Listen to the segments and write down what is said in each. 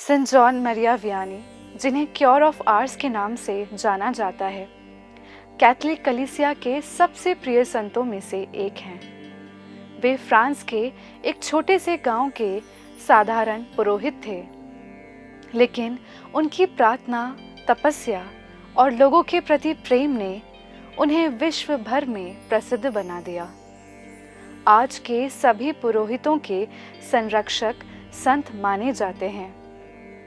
Saint John मरिया Vianney, जिन्हें cure of hours के नाम से जाना जाता है, कैथोलिक कलीसिया के सबसे प्रिय संतों में से एक हैं। वे फ्रांस के एक छोटे से गांव के साधारण पुरोहित थे, लेकिन उनकी प्रार्थना, तपस्या और लोगों के प्रति प्रेम ने उन्हें विश्व भर में प्रसिद्ध बना दिया। आज के सभी पुरोहितों के संरक्षक संत माने जाते हैं।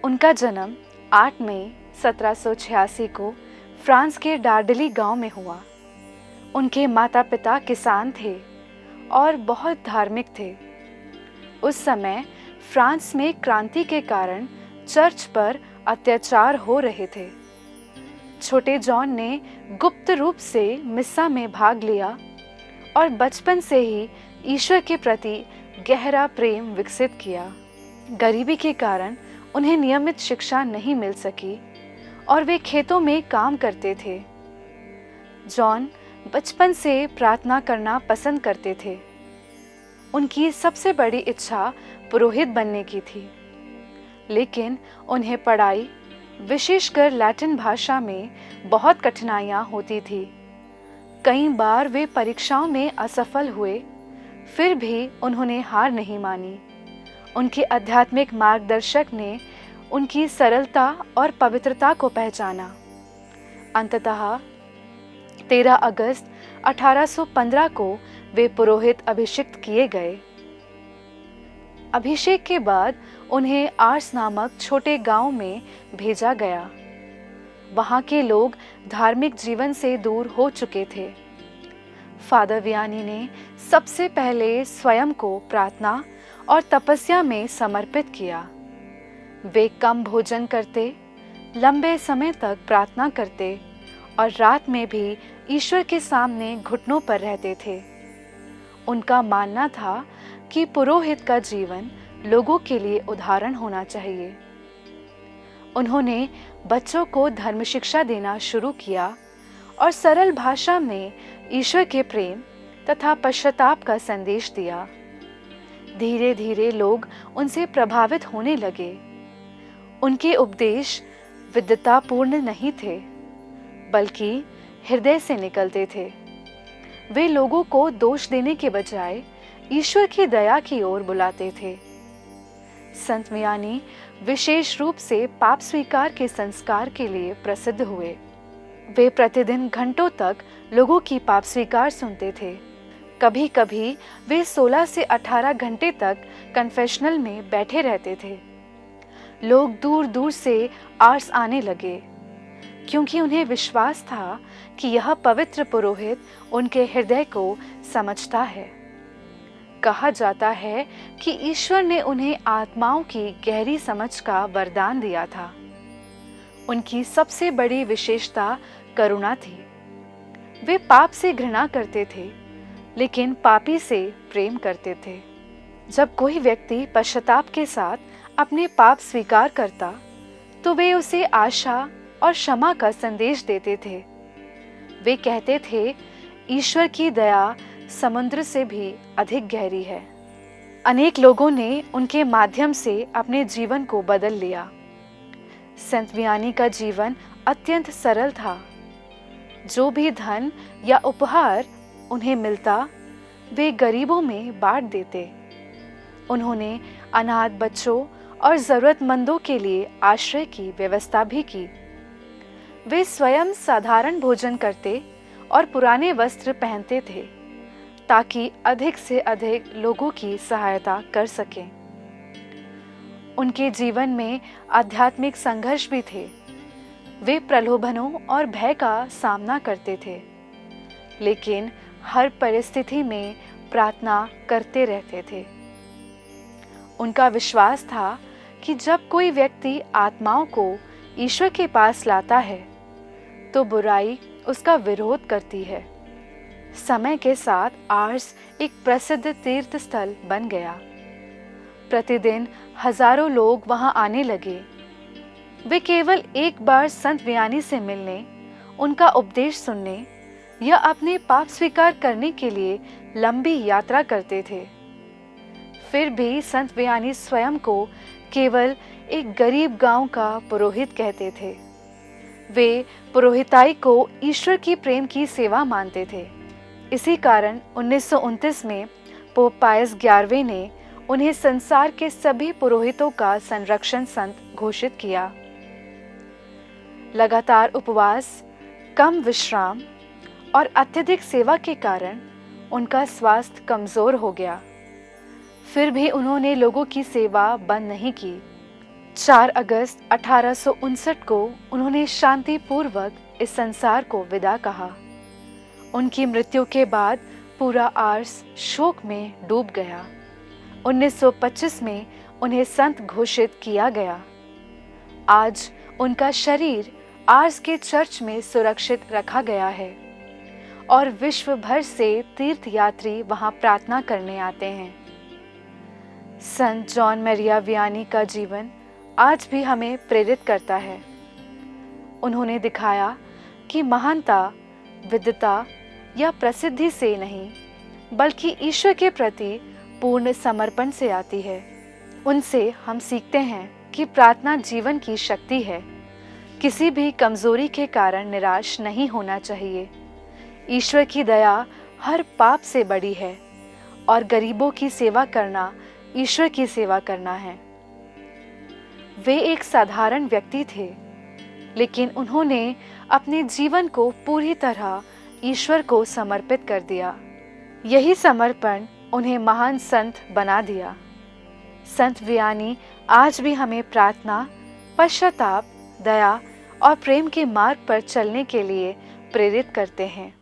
उनका जन्म 8 मई 1786 को फ्रांस के डार्डली गांव में हुआ। उनके माता पिता किसान थे और बहुत धार्मिक थे। उस समय फ्रांस में क्रांति के कारण चर्च पर अत्याचार हो रहे थे। छोटे जॉन ने गुप्त रूप से मिस्सा में भाग लिया और बचपन से ही ईश्वर के प्रति गहरा प्रेम विकसित किया। गरीबी के कारण उन्हें नियमित शिक्षा नहीं मिल सकी और वे खेतों में काम करते थे। जॉन बचपन से प्रार्थना करना पसंद करते थे। उनकी सबसे बड़ी इच्छा पुरोहित बनने की थी, लेकिन उन्हें पढ़ाई, विशेषकर लैटिन भाषा में बहुत कठिनाइयाँ होती थी। कई बार वे परीक्षाओं में असफल हुए, फिर भी उन्होंने हार नहीं मानी। उनके आध्यात्मिक मार्गदर्शक ने उनकी सरलता और पवित्रता को पहचाना। अंततः 13 अगस्त 1815 को वे पुरोहित अभिषिक्त किए गए। अभिषेक के बाद उन्हें आर्स नामक छोटे गांव में भेजा गया। वहां के लोग धार्मिक जीवन से दूर हो चुके थे। फादर वियानी ने सबसे पहले स्वयं को प्रार्थना और तपस्या में समर्पित किया। वे कम भोजन करते, लंबे समय तक प्रार्थना करते और रात में भी ईश्वर के सामने घुटनों पर रहते थे। उनका मानना था कि पुरोहित का जीवन लोगों के लिए उदाहरण होना चाहिए। उन्होंने बच्चों को धर्म शिक्षा देना शुरू किया और सरल भाषा में ईश्वर के प्रेम तथा पश्चाताप का संदेश दिया। धीरे धीरे लोग उनसे प्रभावित होने लगे। उनके उपदेश विद्वतापूर्ण नहीं थे, बल्कि हृदय से निकलते थे। वे लोगों को दोष देने के बजाय ईश्वर की दया की ओर बुलाते थे। संत वियानी विशेष रूप से पाप स्वीकार के संस्कार के लिए प्रसिद्ध हुए। वे प्रतिदिन घंटों तक लोगों की पाप स्वीकार सुनते थे। कभी कभी वे 16 से 18 घंटे तक कन्फेशनल में बैठे रहते थे। लोग दूर दूर से आर्स आने लगे, क्योंकि उन्हें विश्वास था कि यह पवित्र पुरोहित उनके हृदय को समझता है। कहा जाता है कि ईश्वर ने उन्हें आत्माओं की गहरी समझ का वरदान दिया था। उनकी सबसे बड़ी विशेषता करुणा थी। वे पाप से घृणा करते थे, लेकिन पापी से प्रेम करते थे। जब कोई व्यक्ति पश्चाताप के साथ अपने पाप स्वीकार करता, तो वे उसे आशा और क्षमा का संदेश देते थे। वे कहते थे, ईश्वर की दया समुद्र से भी अधिक गहरी है। अनेक लोगों ने उनके माध्यम से अपने जीवन को बदल लिया। संत वियानी का जीवन अत्यंत सरल था। जो भी धन या उपहार उन्हें मिलता, वे गरीबों में बांट देते। उन्होंने अनाथ बच्चों और जरूरतमंदों के लिए आश्रय की व्यवस्था भी की। वे स्वयं साधारण भोजन करते और पुराने वस्त्र पहनते थे, ताकि अधिक से अधिक लोगों की सहायता कर सकें। उनके जीवन में आध्यात्मिक संघर्ष भी थे। वे प्रलोभनों और भय का सामना करते थे, लेकिन हर परिस्थिति में प्रार्थना करते रहते थे। उनका विश्वास था कि जब कोई व्यक्ति आत्माओं को ईश्वर के पास लाता है, तो बुराई उसका विरोध करती है। समय के साथ आर्स एक प्रसिद्ध तीर्थ स्थल बन गया। प्रतिदिन हजारों लोग वहां आने लगे। वे केवल एक बार संत वियानी से मिलने, उनका उपदेश सुनने या अपने पाप स्वीकार करने के लिए लंबी यात्रा करते थे। फिर भी संत वियानी स्वयं को केवल एक गरीब गांव का पुरोहित कहते थे। वे पुरोहिताई को ईश्वर की प्रेम की सेवा मानते थे। इसी कारण 1929 में पोप पायस 11वें ने उन्हें संसार के सभी पुरोहितों का संरक्षण संत घोषित किया। लगातार उपवास, कम विश्राम और अत्यधिक सेवा के कारण उनका स्वास्थ्य कमजोर हो गया। फिर भी उन्होंने लोगों की सेवा बंद नहीं की। 4 अगस्त 1859 को उन्होंने शांतिपूर्वक इस संसार को विदा कहा। उनकी मृत्यु के बाद पूरा आर्स शोक में डूब गया। 1925 में उन्हें संत घोषित किया गया। आज उनका शरीर आर्स के चर्च में सुरक्षित रखा गया है और विश्व भर से तीर्थयात्री वहां प्रार्थना करने आते हैं। संत जॉन मैरिया वियानी का जीवन आज भी हमें प्रेरित करता है। उन्होंने दिखाया कि महानता विद्वता या प्रसिद्धि से नहीं, बल्कि ईश्वर के प्रति पूर्ण समर्पण से आती है। उनसे हम सीखते हैं कि प्रार्थना जीवन की शक्ति है। किसी भी कमजोरी के कारण निराश नहीं होना चाहिए। ईश्वर की दया हर पाप से बड़ी है और गरीबों की सेवा करना ईश्वर की सेवा करना है। वे एक साधारण व्यक्ति थे, लेकिन उन्होंने अपने जीवन को पूरी तरह ईश्वर को समर्पित कर दिया। यही समर्पण उन्हें महान संत बना दिया। संत वियानी आज भी हमें प्रार्थना, पश्चाताप, दया और प्रेम के मार्ग पर चलने के लिए प्रेरित करते हैं।